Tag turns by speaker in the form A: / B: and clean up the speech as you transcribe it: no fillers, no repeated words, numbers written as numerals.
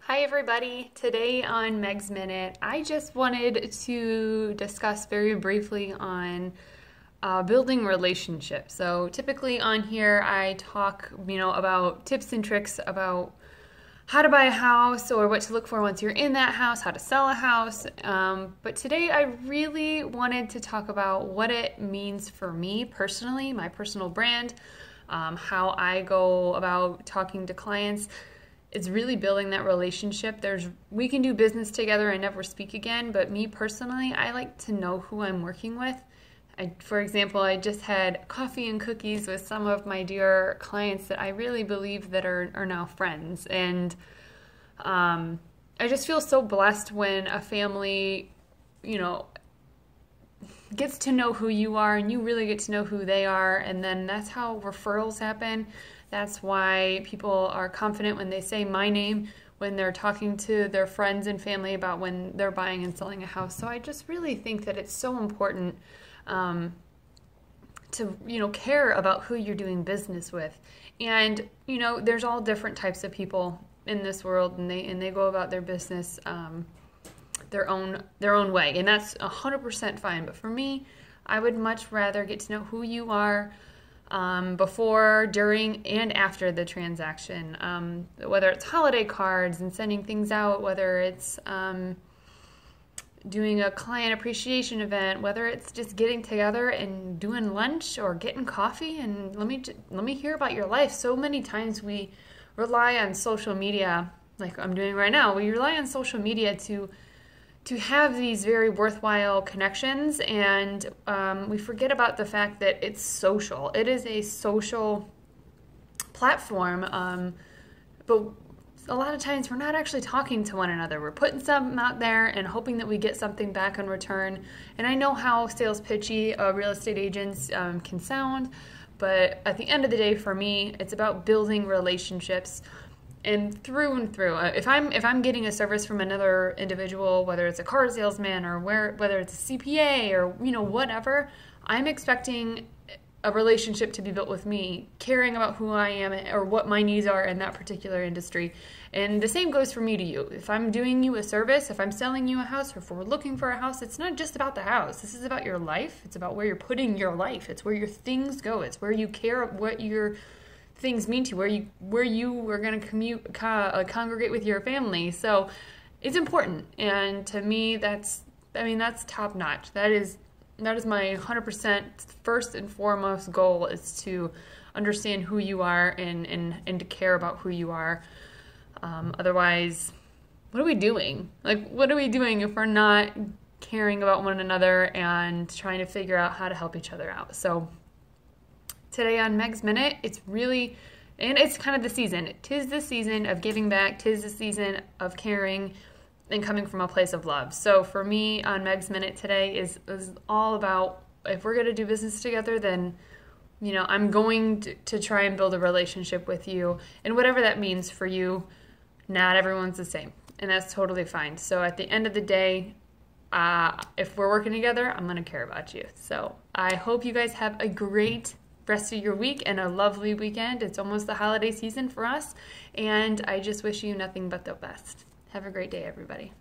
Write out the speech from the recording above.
A: Hi everybody. Today on Meg's Minute, I just wanted to discuss very briefly on building relationships. So typically on here, I talk, about tips and tricks about how to buy a house or what to look for once you're in that house, how to sell a house. But today I really wanted to talk about what it means for me personally, my personal brand, how I go about talking to clients. It's really building that relationship. We can do business together and never speak again, but me personally, I like to know who I'm working with. For example, I just had coffee and cookies with some of my dear clients that I really believe that are now friends. And I just feel so blessed when a family, gets to know who you are and you really get to know who they are. And then that's how referrals happen. That's why people are confident when they say my name when they're talking to their friends and family about when they're buying and selling a house. So I just really think that it's so important to care about who you're doing business with. And there's all different types of people in this world, and they go about their business their own way, and that's 100% fine. But for me, I would much rather get to know who you are before, during, and after the transaction. Whether it's holiday cards and sending things out, whether it's doing a client appreciation event, whether it's just getting together and doing lunch or getting coffee and let me hear about your life. So many times we rely on social media, like I'm doing right now. We rely on social media to have these very worthwhile connections, and we forget about the fact that it's social. It is a social platform, but a lot of times we're not actually talking to one another. We're putting something out there and hoping that we get something back in return. And I know how sales pitchy real estate agents can sound, but at the end of the day, for me, it's about building relationships. And through, if I'm getting a service from another individual, whether it's a car salesman or whether it's a CPA or whatever, I'm expecting a relationship to be built with me, caring about who I am or what my needs are in that particular industry. And the same goes for me to you. If I'm doing you a service, if I'm selling you a house, or if we're looking for a house, it's not just about the house. This is about your life. It's about where you're putting your life. It's where your things go. It's where you care what your things mean to you, where you are going to congregate with your family. So it's important, and to me that's top notch. That is my 100% first and foremost goal, is to understand who you are and to care about who you are. Otherwise, what are we doing? What are we doing if we're not caring about one another and trying to figure out how to help each other out? So today on Meg's Minute, it's kind of the season. 'Tis the season of giving back. 'Tis the season of caring and coming from a place of love. So for me on Meg's Minute today is all about, if we're going to do business together, then I'm going to try and build a relationship with you. And whatever that means for you, not everyone's the same. And that's totally fine. So at the end of the day, if we're working together, I'm going to care about you. So I hope you guys have a great rest of your week and a lovely weekend. It's almost the holiday season for us, and I just wish you nothing but the best. Have a great day, everybody.